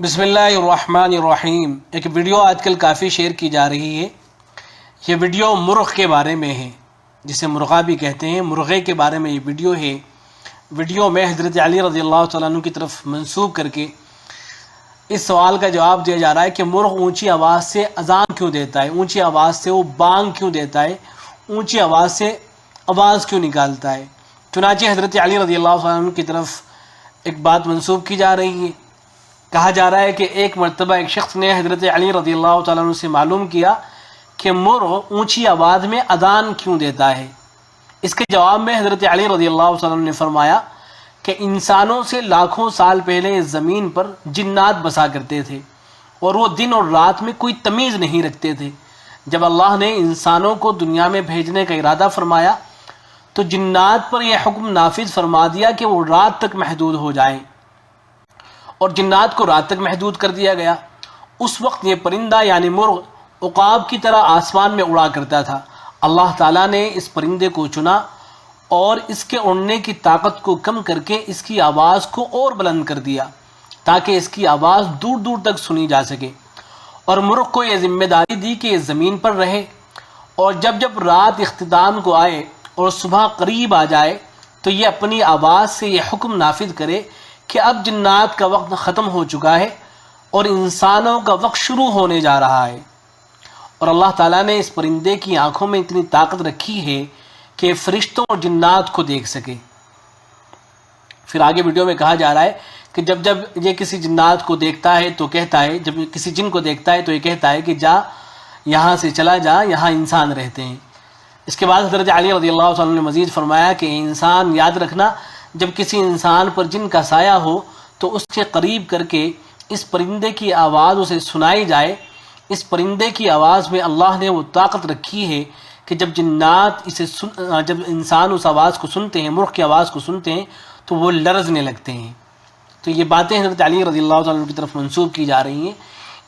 بسم اللہ الرحمن الرحیم۔ ایک ویڈیو آج کل کافی شیئر کی جا رہی ہے۔ یہ ویڈیو مرغ کے بارے میں ہے، جسے مرغا بھی کہتے ہیں۔ مرغے کے بارے میں یہ ویڈیو ہے۔ ویڈیو میں حضرت علی رضی اللہ تعالیٰ عنہ کی طرف منسوب کر کے اس سوال کا جواب دیا جا رہا ہے کہ مرغ اونچی آواز سے اذان کیوں دیتا ہے، اونچی آواز سے وہ بانگ کیوں دیتا ہے، اونچی آواز سے آواز کیوں نکالتا ہے۔ چنانچہ حضرت علی رضی اللہ تعالیٰ عنہ کی طرف ایک بات منسوب کی جا رہی ہے۔ کہا جا رہا ہے کہ ایک مرتبہ ایک شخص نے حضرت علی رضی اللہ تعالیٰ عنہ سے معلوم کیا کہ مرغ اونچی آواز میں اذان کیوں دیتا ہے۔ اس کے جواب میں حضرت علی رضی اللہ تعالیٰ عنہ نے فرمایا کہ انسانوں سے لاکھوں سال پہلے اس زمین پر جنات بسا کرتے تھے اور وہ دن اور رات میں کوئی تمیز نہیں رکھتے تھے۔ جب اللہ نے انسانوں کو دنیا میں bھیجنے کا ارادہ فرمایا تو جنات پر یہ حکم نافذ فرما دیا کہ وہ رات تک محدود ہو جائیں، اور جنات کو رات تک محدود کر دیا گیا۔ اس وقت یہ پرندہ یعنی مرغ عقاب کی طرح آسمان میں اڑا کرتا تھا۔ اللہ تعالیٰ نے اس پرندے کو چنا اور اس کے اڑنے کی طاقت کو کم کر کے اس کی آواز کو اور بلند کر دیا تاکہ اس کی آواز دور دور تک سنی جا سکے، اور مرغ کو یہ ذمہ داری دی کہ یہ زمین پر رہے، اور جب جب رات اختتام کو آئے اور صبح قریب آ جائے تو یہ اپنی آواز سے یہ حکم نافذ کرے کہ اب جنات کا وقت ختم ہو چکا ہے اور انسانوں کا وقت شروع ہونے جا رہا ہے۔ اور اللہ تعالیٰ نے اس پرندے کی آنکھوں میں اتنی طاقت رکھی ہے کہ فرشتوں اور جنات کو دیکھ سکے۔ پھر آگے ویڈیو میں کہا جا رہا ہے کہ جب جب یہ کسی جنات کو دیکھتا ہے تو کہتا ہے، جب کسی جن کو دیکھتا ہے تو یہ کہتا ہے کہ جا یہاں سے چلا جا، یہاں انسان رہتے ہیں۔ اس کے بعد حضرت علی رضی اللہ عنہ نے مزید فرمایا کہ انسان یاد رکھنا، جب کسی انسان پر جن کا سایہ ہو تو اس کے قریب کر کے اس پرندے کی آواز اسے سنائی جائے۔ اس پرندے کی آواز میں اللہ نے وہ طاقت رکھی ہے کہ جب جنات جب انسان اس آواز کو سنتے ہیں، مرغ کی آواز کو سنتے ہیں تو وہ لرزنے لگتے ہیں۔ تو یہ باتیں حضرت علی رضی اللہ تعالیٰ عنہ کی طرف منسوب کی جا رہی ہیں۔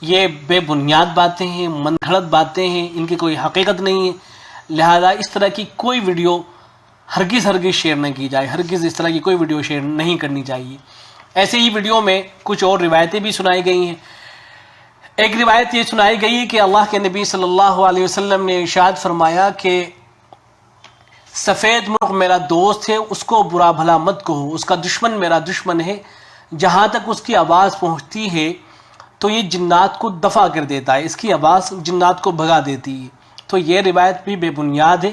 یہ بے بنیاد باتیں ہیں، من گھڑت باتیں ہیں، ان کی کوئی حقیقت نہیں ہے، لہذا اس طرح کی کوئی ویڈیو ہرگز شیئر نہ کی جائے، ہرگز اس طرح کی کوئی ویڈیو شیئر نہیں کرنی چاہیے۔ ایسے ہی ویڈیو میں کچھ اور روایتیں بھی سنائی گئی ہیں۔ ایک روایت یہ سنائی گئی ہے کہ اللہ کے نبی صلی اللہ علیہ وسلم نے ارشاد فرمایا کہ سفید مرغ میرا دوست ہے، اس کو برا بھلا مت کہو، اس کا دشمن میرا دشمن ہے، جہاں تک اس کی آواز پہنچتی ہے تو یہ جنات کو دفع کر دیتا ہے، اس کی آواز جنات کو بھگا دیتی ہے۔ تو یہ روایت بھی بے بنیاد ہے،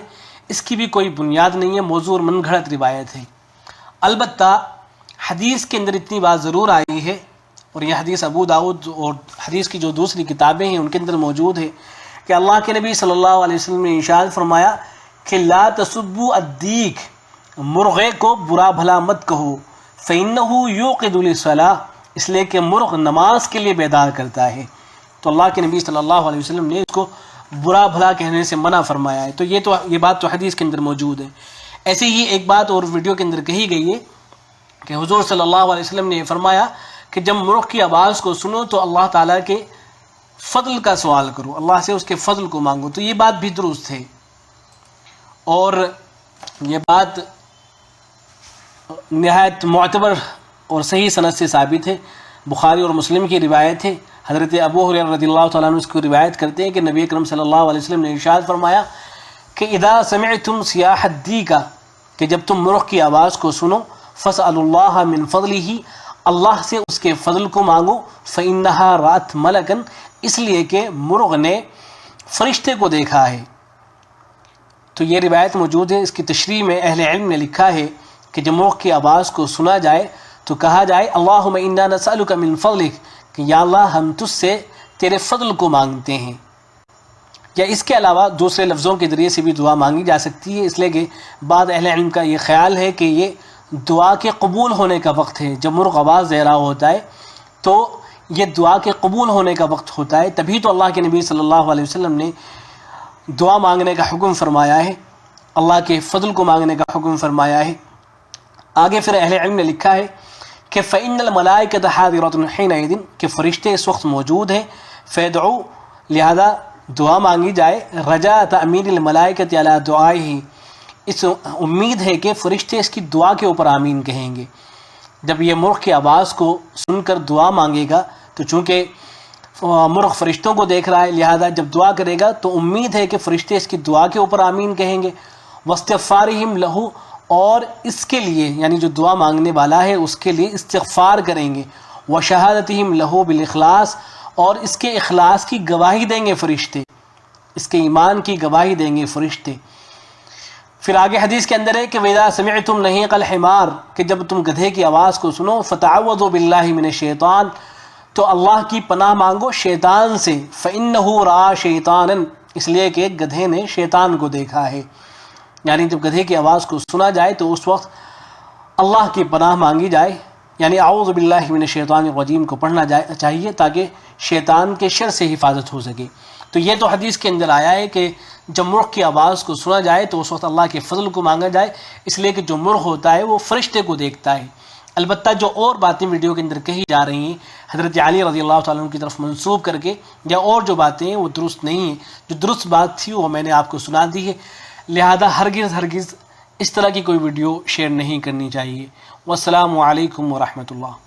اس کی بھی کوئی بنیاد نہیں ہے، موضوع اور من گھڑت روایت ہے۔ البتہ حدیث کے اندر اتنی بات ضرور آئی ہے، اور یہ حدیث ابو داؤد اور حدیث کی جو دوسری کتابیں ہیں ان کے اندر موجود ہے کہ اللہ کے نبی صلی اللہ علیہ وسلم نے ارشاد فرمایا کہ لا تسبوا الدیک، مرغے کو برا بھلا مت کہو، فإنه یوقظ للصلاة، اس لیے کہ مرغ نماز کے لیے بیدار کرتا ہے۔ تو اللہ کے نبی صلی اللہ علیہ وسلم نے اس کو برا بھلا کہنے سے منع فرمایا ہے۔ تو یہ بات تو حدیث کے اندر موجود ہے۔ ایسے ہی ایک بات اور ویڈیو کے اندر کہی گئی ہے کہ حضور صلی اللہ علیہ وسلم نے یہ فرمایا کہ جب مرغ کی آواز کو سنو تو اللہ تعالیٰ کے فضل کا سوال کرو، اللہ سے اس کے فضل کو مانگو۔ تو یہ بات بھی درست ہے، اور یہ بات نہایت معتبر اور صحیح سند سے ثابت ہے۔ بخاری اور مسلم کی روایت ہے، حضرت ابو ہریرہ رضی اللہ تعالیٰ عنہ اس کو روایت کرتے ہیں کہ نبی اکرم صلی اللہ علیہ وسلم نے ارشاد فرمایا کہ اذا سمعتم صیاح الدیک، کہ جب تم مرغ کی آواز کو سنو، فاسألوا اللہ من فضلہ، اللہ سے اس کے فضل کو مانگو، فإنہا رأت ملکا، اس لیے کہ مرغ نے فرشتے کو دیکھا ہے۔ تو یہ روایت موجود ہے۔ اس کی تشریح میں اہل علم نے لکھا ہے کہ جب مرغ کی آواز کو سنا جائے تو کہا جائے اللہم انا نسألک من فضلک، کہ یا اللہ ہم تجھ سے تیرے فضل کو مانگتے ہیں۔ یا اس کے علاوہ دوسرے لفظوں کے ذریعے سے بھی دعا مانگی جا سکتی ہے، اس لیے کہ بعض اہل علم کا یہ خیال ہے کہ یہ دعا کے قبول ہونے کا وقت ہے۔ جب مرغ آواز دے رہا ہوتا ہے تو یہ دعا کے قبول ہونے کا وقت ہوتا ہے، تبھی تو اللہ کے نبی صلی اللہ علیہ وسلم نے دعا مانگنے کا حکم فرمایا ہے، اللہ کے فضل کو مانگنے کا حکم فرمایا ہے۔ آگے پھر اہل علم نے لکھا ہے کہ فإن الملائکۃ حاضرۃ حینئذ، کہ فرشتے اس وقت موجود ہیں، فادعوا، لہذا دعا مانگی جائے، رجاء تأمین الملائکۃ علی دعائہ، اس امید ہے کہ فرشتے اس کی دعا کے اوپر آمین کہیں گے۔ جب یہ مرغ کی آواز کو سن کر دعا مانگے گا تو چونکہ مرغ فرشتوں کو دیکھ رہا ہے، لہذا جب دعا کرے گا تو امید ہے کہ فرشتے اس کی دعا کے اوپر آمین کہیں گے. واستغفارہم لہو، اور اس کے لیے یعنی جو دعا مانگنے والا ہے اس کے لیے استغفار کریں گے. وشہادتہم لہو بالاخلاص، اور اس کے اخلاص کی گواہی دیں گے فرشتے، اس کے ایمان کی گواہی دیں گے فرشتے. پھر آگے حدیث کے اندر ہے کہ وَإِذَا سَمِعْتُمْ نَحِيقَ الْحِمَارِ، کہ جب تم گدھے کی آواز کو سنو فَتَعَوَّذُوا بِاللَّهِ مِنَ الشَّيْطَانِ، تو اللہ کی پناہ مانگو شیطان سے. فَإِنَّهُ رَأَىٰ شَيْطَانًا، اس لیے کہ گدھے نے شیطان کو دیکھا ہے. یعنی جب گدھے کی آواز کو سنا جائے تو اس وقت اللہ کی پناہ مانگی جائے، یعنی اعوذ باللہ من الشیطان الرجیم کو پڑھنا چاہیے تاکہ شیطان کے شر سے حفاظت ہو سکے. تو یہ تو حدیث کے اندر آیا ہے کہ جب مرغ کی آواز کو سنا جائے تو اس وقت اللہ کے فضل کو مانگا جائے، اس لیے کہ جو مرغ ہوتا ہے وہ فرشتے کو دیکھتا ہے. البتہ جو اور باتیں ویڈیو کے اندر کہی جا رہی ہیں حضرت علی رضی اللہ تعالیٰ عنہ کی طرف منسوب کر کے، یا اور جو باتیں ہیں وہ درست نہیں ہیں. جو درست بات تھی وہ میں نے آپ کو سنا دی ہے، لہذا ہرگز اس طرح کی کوئی ویڈیو شیئر نہیں کرنی چاہیے. والسلام علیکم ورحمۃ اللہ.